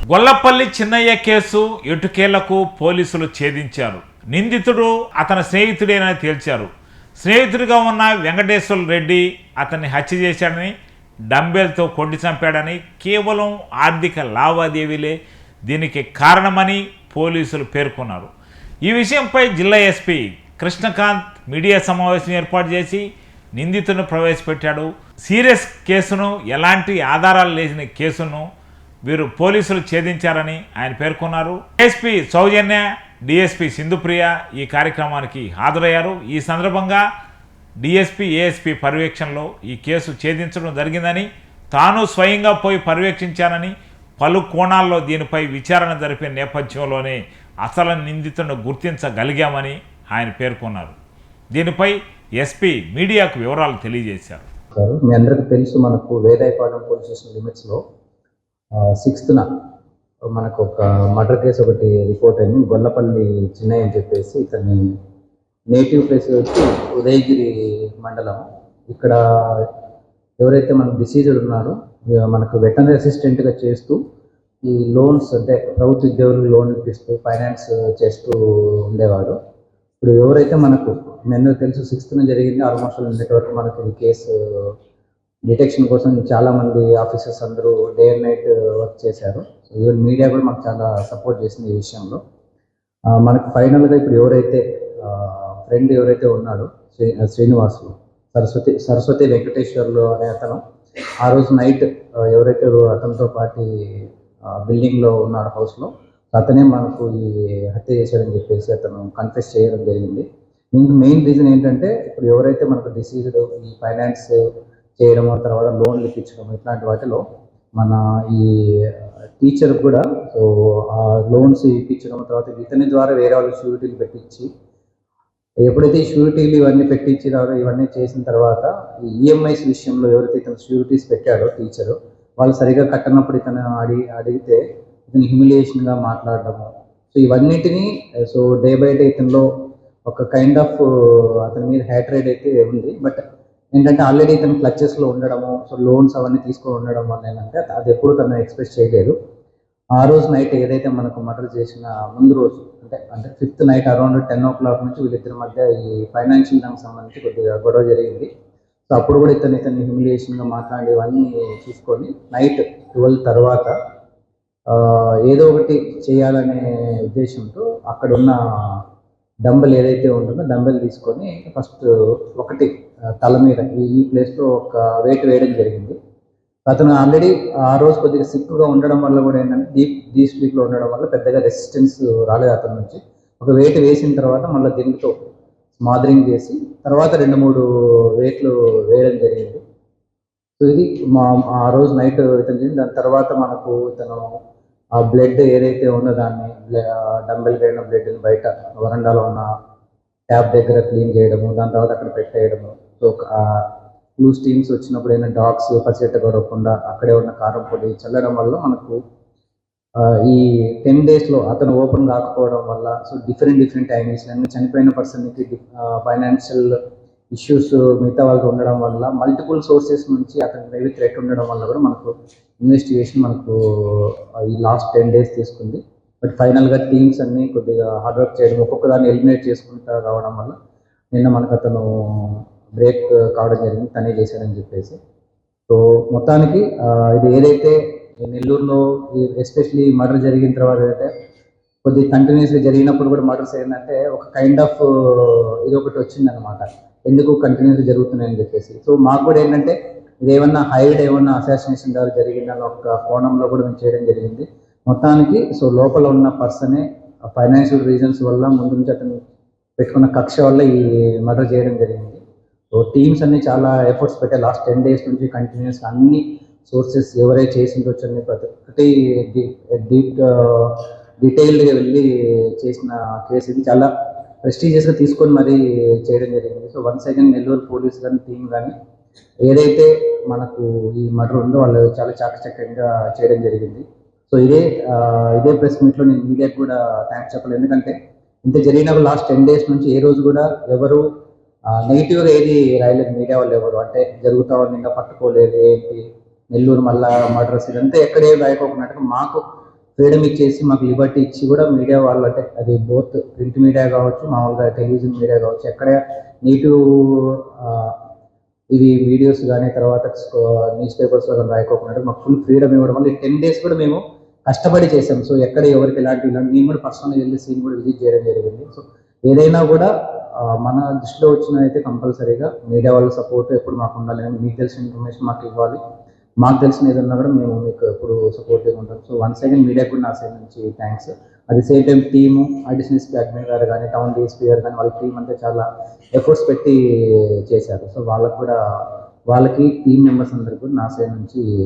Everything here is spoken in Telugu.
గొల్లపల్లి చిన్నయ్య కేసు ఎటుకేళ్లకు పోలీసులు ఛేదించారు. నిందితుడు అతని స్నేహితుడేనని తేల్చారు. స్నేహితుడిగా ఉన్న వెంకటేశ్వర రెడ్డి అతన్ని హత్య చేశాడని, డంబెల్తో కొట్టి చంపాడని, కేవలం ఆర్థిక లావాదేవీలే దీనికి కారణమని పోలీసులు పేర్కొన్నారు. ఈ విషయంపై జిల్లా ఎస్పీ కృష్ణకాంత్ మీడియా సమావేశం ఏర్పాటు చేసి నిందితులను ప్రవేశపెట్టాడు. సీరియస్ కేసును, ఎలాంటి ఆధారాలు లేని కేసును వీరు పోలీసులు ఛేదించారని ఆయన పేర్కొన్నారు. ఎస్పీ సౌజన్య, డిఎస్పీ సింధుప్రియ ఈ కార్యక్రమానికి హాజరయ్యారు. ఈ సందర్భంగా డిఎస్పీ, ఏఎస్పీ పర్యవేక్షణలో ఈ కేసు ఛేదించడం జరిగిందని, తాను స్వయంగా పోయి పర్యవేక్షించానని, పలు కోణాల్లో దీనిపై విచారణ జరిపిన నేపథ్యంలోనే అసలు నిందితులను గుర్తించగలిగామని ఆయన పేర్కొన్నారు. దీనిపై ఎస్పీ మీడియాకు వివరాలు తెలియజేశారు. మీ అందరికీ తెలుసు, మనకు వేదాయపాలెం పోలీస్ స్టేషన్ లిమిట్స్లో 6th మనకు ఒక మర్డర్ కేసు ఒకటి రిపోర్ట్ అయింది. గొల్లపల్లి చిన్నయ్య అని చెప్పేసి ఇతని నేటివ్ ప్లేస్ వచ్చి ఉదయగిరి మండలం. ఇక్కడ ఎవరైతే మన డిసీజ్డ్ ఉన్నారో మనకు వెటనరీ అసిస్టెంట్గా చేస్తూ ఈ లోన్స్, అంటే ప్రభుత్వ ఉద్యోగులకు లోన్ ఇప్పిస్తూ ఫైనాన్స్ చేస్తూ ఉండేవాడు. ఇప్పుడు ఎవరైతే మనకు మెన్ను తెలుసు 6th జరిగింది, ఆల్మోస్ట్ నిన్నటి వరకు మనకు ఈ కేసు డిటెక్షన్ కోసం చాలామంది ఆఫీసర్స్ అందరూ డే అండ్ నైట్ వర్క్ చేశారు. ఈవెన్ మీడియా కూడా మాకు చాలా సపోర్ట్ చేసింది ఈ విషయంలో. మనకు ఫైనల్గా ఇప్పుడు ఎవరైతే ఫ్రెండ్ ఎవరైతే ఉన్నాడో శ్రీనివాసులు, సరస్వతి వెంకటేశ్వర్లు అనే అతను ఆ రోజు నైట్ ఎవరైతే అతనితో పాటు బిల్డింగ్లో ఉన్నాడు హౌస్లో, అతనే మనకు ఈ హత్య చేశాడని చెప్పేసి అతను కన్ఫెస్ చేయడం జరిగింది. దీనికి మెయిన్ రీజన్ ఏంటంటే, ఇప్పుడు ఎవరైతే మనకు డిసీజ్డ్ ఈ ఫైనాన్స్ చేయడం, తర్వాత లోన్లు ఇప్పించడం, ఇట్లాంటి వాటిలో మన ఈ టీచర్ కూడా సో ఆ లోన్స్ ఇప్పించడం, తర్వాత ఇతని ద్వారా వేరే వాళ్ళు షూరిటీలు పెట్టించి, ఎప్పుడైతే ఈ షూరిటీలు ఇవన్నీ పెట్టించి ఇవన్నీ చేసిన తర్వాత ఈ ఈఎంఐస్ విషయంలో ఎవరైతే ఇతను షూరిటీస్ పెట్టాడో టీచరు, వాళ్ళు సరిగా కట్టనప్పుడు ఇతను అడిగితే ఇతను హ్యూమిలియేషన్గా మాట్లాడడము, సో ఇవన్నిటినీ సో డే బై డే ఇతనిలో ఒక కైండ్ ఆఫ్ అతని మీద హ్యాట్రేడ్ అయితే ఉంది. బట్ ఏంటంటే ఆల్రెడీ ఇతను క్లచెస్లో ఉండడము, సో లోన్స్ అవన్నీ తీసుకొని ఉండడం వల్ల ఏంటంటే అది ఎప్పుడు తను ఎక్స్ప్రెస్ చేయలేదు. ఆ రోజు నైట్ ఏదైతే మనకు మర్డర్ చేసిన ముందు రోజు, అంటే 5th నైట్ అరౌండ్ 10 o'clock నుంచి వీళ్ళిద్దరి మధ్య ఈ ఫైనాన్షియల్ దానికి సంబంధించి కొద్దిగా గొడవ జరిగింది. సో అప్పుడు కూడా ఇతన్ని హ్యూమిలియేషన్గా మాట్లాడి ఇవన్నీ చూసుకొని నైట్ 12 తర్వాత ఏదో ఒకటి చేయాలనే ఉద్దేశంతో అక్కడ ఉన్న డంబెల్ ఏదైతే ఉంటుందో డంబెల్ తీసుకొని ఫస్ట్ ఒకటి తల మీద ఈ ప్లేస్లో ఒక వెయిట్ వేయడం జరిగింది. అతను ఆల్రెడీ ఆ రోజు కొద్దిగా సిక్గా ఉండడం వల్ల కూడా ఏంటంటే డీప్ స్లీప్లో ఉండడం వల్ల పెద్దగా రెసిస్టెన్స్ రాలేదు అతని నుంచి. ఒక వెయిట్ వేసిన తర్వాత మళ్ళీ దిండుతో స్మాదరింగ్ చేసి తర్వాత 2-3 వెయిట్లు వేయడం జరిగింది. సో ఇది ఆ రోజు నైట్ ఇతను చేసింది. దాని తర్వాత మనకు ఇతను ఆ బ్లడ్ ఏదైతే ఉందో దాన్ని డంబెల్ వేయడం, బ్లడ్ని బయట వరండాలో ఉన్న ట్యాప్ దగ్గర క్లీన్ చేయడము, దాని తర్వాత అక్కడ పెట్టేయడము. సో లూస్ టీమ్స్ వచ్చినప్పుడు ఏమైనా డాగ్స్ పసిగట్ట కొరకుండా అక్కడే ఉన్న కారం పొడి చల్లడం వల్ల మనకు ఈ 10 daysలో అతను ఓపెన్ కాకపోవడం వల్ల సో డిఫరెంట్ యాంగిల్స్ చనిపోయిన పర్సన్కి ఫైనాన్షియల్ ఇష్యూస్ మిగతా వాళ్ళతో ఉండడం వల్ల మల్టిపుల్ సోర్సెస్ నుంచి అతనికి మేబీ థ్రెట్ ఉండడం వల్ల కూడా మనకు ఇన్వెస్టిగేషన్ మనకు ఈ లాస్ట్ 10 days తీసుకుంది. బట్ ఫైనల్గా టీమ్స్ అన్నీ కొద్దిగా హార్డ్ వర్క్ చేయడం, ఒక్కొక్క దాన్ని ఎలిమినేట్ చేసుకుంటూ రావడం వల్ల నిన్న మనకు అతను బ్రేక్ కావడం జరిగింది, తనే చేశాడని చెప్పేసి. సో మొత్తానికి ఇది ఏదైతే నెల్లూరులో ఎస్పెషలీ మర్డర్ జరిగిన తర్వాత అయితే కొద్దిగా కంటిన్యూస్గా జరిగినప్పుడు కూడా మర్డర్స్ ఏంటంటే ఒక కైండ్ ఆఫ్ ఇది ఒకటి వచ్చిందనమాట, ఎందుకు కంటిన్యూస్గా జరుగుతున్నాయని చెప్పేసి. సో మాకు కూడా ఏంటంటే ఇది ఏమన్నా హైడ్ ఏమన్నా అసాసినేషన్ ద్వారా జరిగిందన్న ఒక కోణంలో కూడా మేము చేయడం జరిగింది. మొత్తానికి సో లోపల ఉన్న పర్సనే ఫైనాన్షియల్ రీజన్స్ వల్ల ముందు నుంచి అతను పెట్టుకున్న కక్ష వల్ల ఈ మర్డర్ చేయడం జరిగింది. సో టీమ్స్ అన్ని చాలా ఎఫర్ట్స్ పెట్టాయి లాస్ట్ 10 days నుంచి కంటిన్యూస్గా అన్ని సోర్సెస్ ఎవరైతే చేసిండొచ్చు అని ప్రతి ఒక్కటి డీటెయిల్డ్గా వెళ్ళి చేసిన కేసు ఇది. చాలా ప్రెస్టీజియస్గా తీసుకొని మరీ చేయడం జరిగింది. So once again Nellore police కానీ టీమ్ కానీ ఏదైతే మనకు ఈ మర్డర్ ఉందో వాళ్ళు చాలా చాకచక్యంగా చేయడం జరిగింది. సో ఇదే ప్రెస్ మీట్లో నేను మీడియాకి కూడా థ్యాంక్స్ చెప్పలేదు, ఎందుకంటే ఇంత జరిగిన లాస్ట్ 10 days నుంచి ఏ రోజు కూడా ఎవరు నెగిటివ్గా ఏది రాయలేదు మీడియా వాళ్ళు ఎవరు, అంటే జరుగుతా ఉంది ఇంకా పట్టుకోలేదు ఏంటి నెల్లూరు మళ్ళా మర్డర్స్ ఇదంతా ఎక్కడే రాయకోకున్నట్టుగా మాకు ఫ్రీడమ్ ఇచ్చేసి మాకు లిబర్టీ ఇచ్చి కూడా మీడియా వాళ్ళు అంటే అది బోత్ ప్రింట్ మీడియా కావచ్చు, మామూలుగా టెలివిజన్ మీడియా కావచ్చు, ఎక్కడ నెగిటివ్ ఇవి వీడియోస్ కానీ తర్వాత న్యూస్ పేపర్స్లో కానీ రాయకోకుండా మాకు ఫుల్ ఫ్రీడమ్ ఇవ్వడం వల్ల 10 days కూడా మేము కష్టపడి చేసాం. సో ఎక్కడ ఎవరికి ఎలాంటి నేను కూడా పర్సనల్గా వెళ్ళి సీన్ కూడా విజిట్ చేయడం జరిగింది. సో ఏదైనా కూడా మన దృష్టిలో వచ్చినదైతే కంపల్సరీగా మీడియా వాళ్ళ సపోర్ట్ ఎప్పుడు మాకు ఉండాలి. మీకు తెలిసిన ఇన్ఫర్మేషన్ మాకు ఇవ్వాలి, మాకు తెలిసిన ఏదన్నా కూడా మేము మీకు ఎప్పుడు సపోర్ట్గా ఉంటాం. సో వన్స్ అగైన్ మీడియాకు కూడా నా సైడ్ నుంచి thanks. At the same time team additional SP admin గారు కానీ టౌన్ డిఎస్పీ గారు కానీ వాళ్ళ టీం అంతా చాలా ఎఫర్ట్స్ పెట్టి చేశారు. సో వాళ్ళకి టీమ్ మెంబర్స్ అందరికీ కూడా నా సైడ్ నుంచి